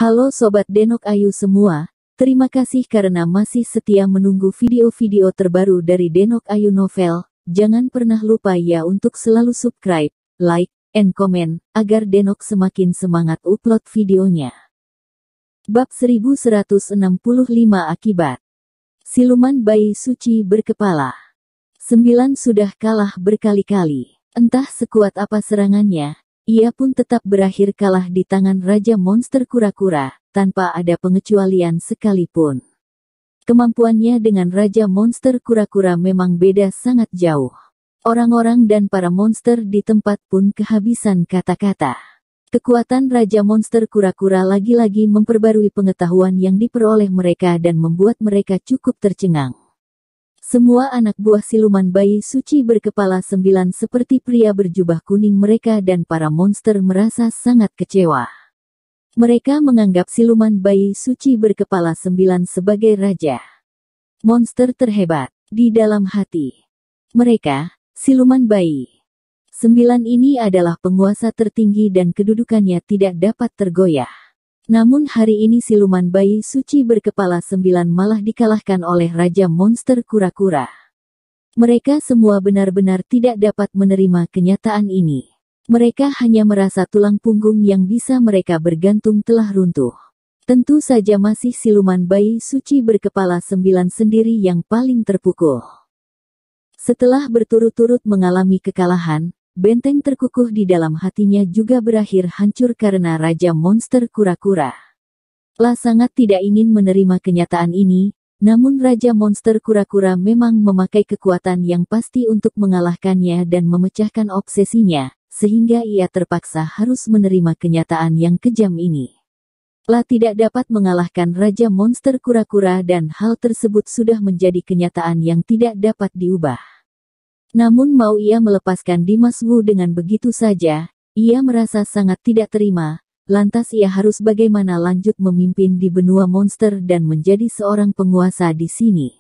Halo Sobat Denok Ayu semua, terima kasih karena masih setia menunggu video-video terbaru dari Denok Ayu Novel. Jangan pernah lupa ya untuk selalu subscribe, like, and comment, agar Denok semakin semangat upload videonya. Bab 1165 Akibat Siluman Bayi Suci Berkepala 9 sudah kalah berkali-kali. Entah sekuat apa serangannya, ia pun tetap berakhir kalah di tangan Raja Monster Kura-Kura, tanpa ada pengecualian sekalipun. Kemampuannya dengan Raja Monster Kura-Kura memang beda sangat jauh. Orang-orang dan para monster di tempat pun kehabisan kata-kata. Kekuatan Raja Monster Kura-Kura lagi-lagi memperbarui pengetahuan yang diperoleh mereka dan membuat mereka cukup tercengang. Semua anak buah siluman bayi suci berkepala 9 seperti pria berjubah kuning mereka dan para monster merasa sangat kecewa. Mereka menganggap siluman bayi suci berkepala 9 sebagai raja. Monster terhebat di dalam hati. Mereka, siluman bayi 9 ini adalah penguasa tertinggi dan kedudukannya tidak dapat tergoyah. Namun hari ini siluman bayi suci berkepala 9 malah dikalahkan oleh Raja Monster Kura-Kura. Mereka semua benar-benar tidak dapat menerima kenyataan ini. Mereka hanya merasa tulang punggung yang bisa mereka bergantung telah runtuh. Tentu saja masih siluman bayi suci berkepala 9 sendiri yang paling terpukul. Setelah berturut-turut mengalami kekalahan, benteng terkukuh di dalam hatinya juga berakhir hancur karena Raja Monster Kura-Kura. La sangat tidak ingin menerima kenyataan ini, namun Raja Monster Kura-Kura memang memakai kekuatan yang pasti untuk mengalahkannya dan memecahkan obsesinya, sehingga ia terpaksa harus menerima kenyataan yang kejam ini. La tidak dapat mengalahkan Raja Monster Kura-Kura dan hal tersebut sudah menjadi kenyataan yang tidak dapat diubah. Namun mau ia melepaskan Dimas Wu dengan begitu saja, ia merasa sangat tidak terima, lantas ia harus bagaimana lanjut memimpin di benua monster dan menjadi seorang penguasa di sini.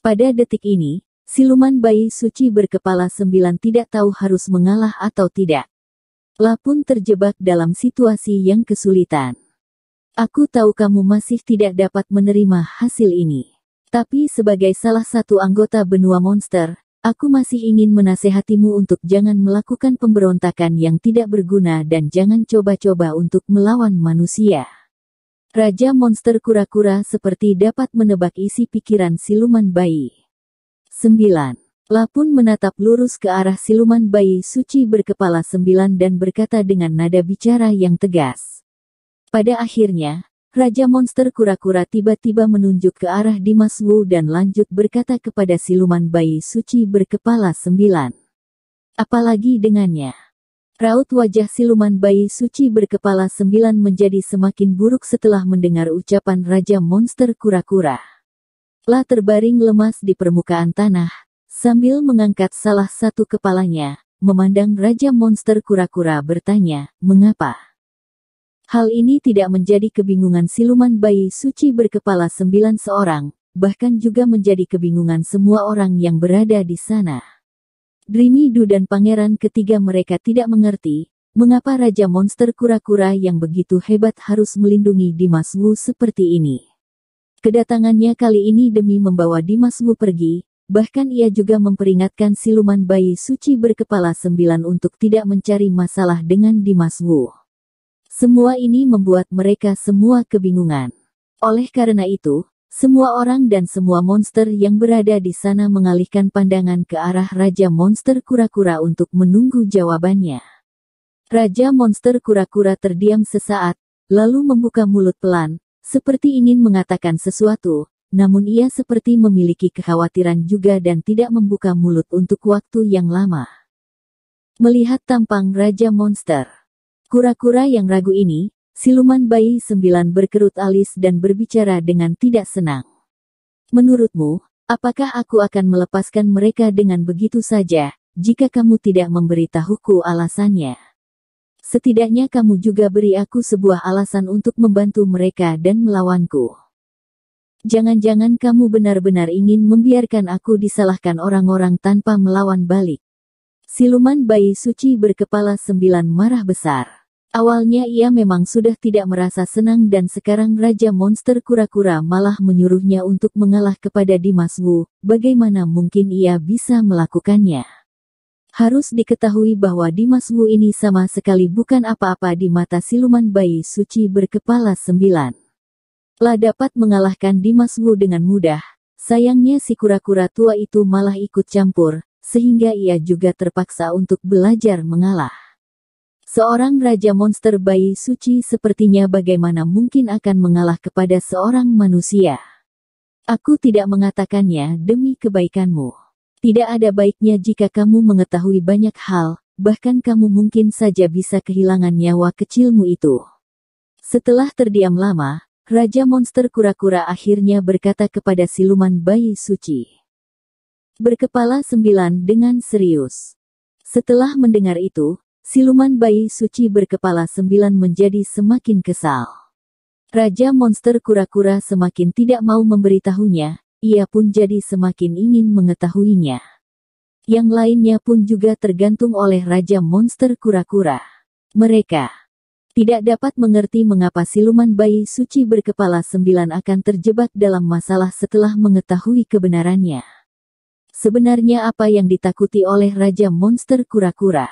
Pada detik ini, siluman bayi suci berkepala 9 tidak tahu harus mengalah atau tidak. La pun terjebak dalam situasi yang kesulitan. Aku tahu kamu masih tidak dapat menerima hasil ini. Tapi sebagai salah satu anggota benua monster, aku masih ingin menasehatimu untuk jangan melakukan pemberontakan yang tidak berguna dan jangan coba-coba untuk melawan manusia. Raja Monster Kura-Kura seperti dapat menebak isi pikiran siluman bayi 9. La pun menatap lurus ke arah siluman bayi suci berkepala 9 dan berkata dengan nada bicara yang tegas. Pada akhirnya, Raja Monster Kura-Kura tiba-tiba menunjuk ke arah Dimas Wu dan lanjut berkata kepada siluman bayi suci berkepala 9. Apalagi dengannya. Raut wajah siluman bayi suci berkepala 9 menjadi semakin buruk setelah mendengar ucapan Raja Monster Kura-Kura. La terbaring lemas di permukaan tanah, sambil mengangkat salah satu kepalanya, memandang Raja Monster Kura-Kura bertanya, mengapa? Hal ini tidak menjadi kebingungan siluman bayi suci berkepala 9 seorang, bahkan juga menjadi kebingungan semua orang yang berada di sana. Dreamy Du dan pangeran ketiga mereka tidak mengerti, mengapa Raja Monster Kura-Kura yang begitu hebat harus melindungi Dimas Wu seperti ini. Kedatangannya kali ini demi membawa Dimas Wu pergi, bahkan ia juga memperingatkan siluman bayi suci berkepala 9 untuk tidak mencari masalah dengan Dimas Wu. Semua ini membuat mereka semua kebingungan. Oleh karena itu, semua orang dan semua monster yang berada di sana mengalihkan pandangan ke arah Raja Monster Kura-Kura untuk menunggu jawabannya. Raja Monster Kura-Kura terdiam sesaat, lalu membuka mulut pelan, seperti ingin mengatakan sesuatu, namun ia seperti memiliki kekhawatiran juga dan tidak membuka mulut untuk waktu yang lama. Melihat tampang Raja Monster Kura-Kura yang ragu ini, siluman bayi 9 berkerut alis dan berbicara dengan tidak senang. Menurutmu, apakah aku akan melepaskan mereka dengan begitu saja, jika kamu tidak memberitahuku alasannya? Setidaknya kamu juga beri aku sebuah alasan untuk membantu mereka dan melawanku. Jangan-jangan kamu benar-benar ingin membiarkan aku disalahkan orang-orang tanpa melawan balik. Siluman bayi suci berkepala 9 marah besar. Awalnya ia memang sudah tidak merasa senang dan sekarang Raja Monster Kura-Kura malah menyuruhnya untuk mengalah kepada Dimas Wu. Bagaimana mungkin ia bisa melakukannya? Harus diketahui bahwa Dimas Wu ini sama sekali bukan apa-apa di mata siluman bayi suci berkepala 9. Lah dapat mengalahkan Dimas Wu dengan mudah. Sayangnya si kura-kura tua itu malah ikut campur, sehingga ia juga terpaksa untuk belajar mengalah. Seorang raja monster bayi suci sepertinya bagaimana mungkin akan mengalah kepada seorang manusia. Aku tidak mengatakannya demi kebaikanmu. Tidak ada baiknya jika kamu mengetahui banyak hal, bahkan kamu mungkin saja bisa kehilangan nyawa kecilmu itu. Setelah terdiam lama, Raja Monster Kura-Kura akhirnya berkata kepada siluman bayi suci berkepala 9 dengan serius. Setelah mendengar itu, siluman bayi suci berkepala 9 menjadi semakin kesal. Raja Monster Kura-Kura semakin tidak mau memberitahunya, ia pun jadi semakin ingin mengetahuinya. Yang lainnya pun juga tergantung oleh Raja Monster Kura-Kura. Mereka tidak dapat mengerti mengapa siluman bayi suci berkepala 9 akan terjebak dalam masalah setelah mengetahui kebenarannya. Sebenarnya apa yang ditakuti oleh Raja Monster Kura-Kura?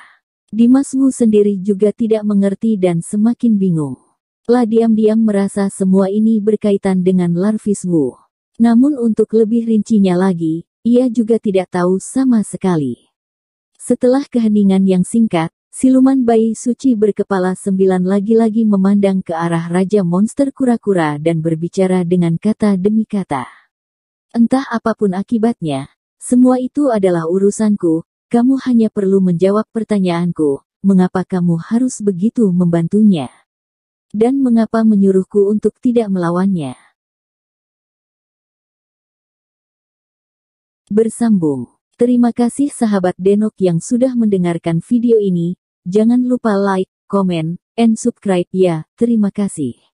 Dimas Wu sendiri juga tidak mengerti dan semakin bingung. Lah diam-diam merasa semua ini berkaitan dengan Larvis Wu. Namun untuk lebih rincinya lagi, ia juga tidak tahu sama sekali. Setelah keheningan yang singkat, siluman bayi suci berkepala 9 lagi-lagi memandang ke arah Raja Monster Kura-Kura dan berbicara dengan kata demi kata. Entah apapun akibatnya, semua itu adalah urusanku. Kamu hanya perlu menjawab pertanyaanku, mengapa kamu harus begitu membantunya? Dan mengapa menyuruhku untuk tidak melawannya? Bersambung. Terima kasih sahabat Denok yang sudah mendengarkan video ini. Jangan lupa like, komen, and subscribe ya. Terima kasih.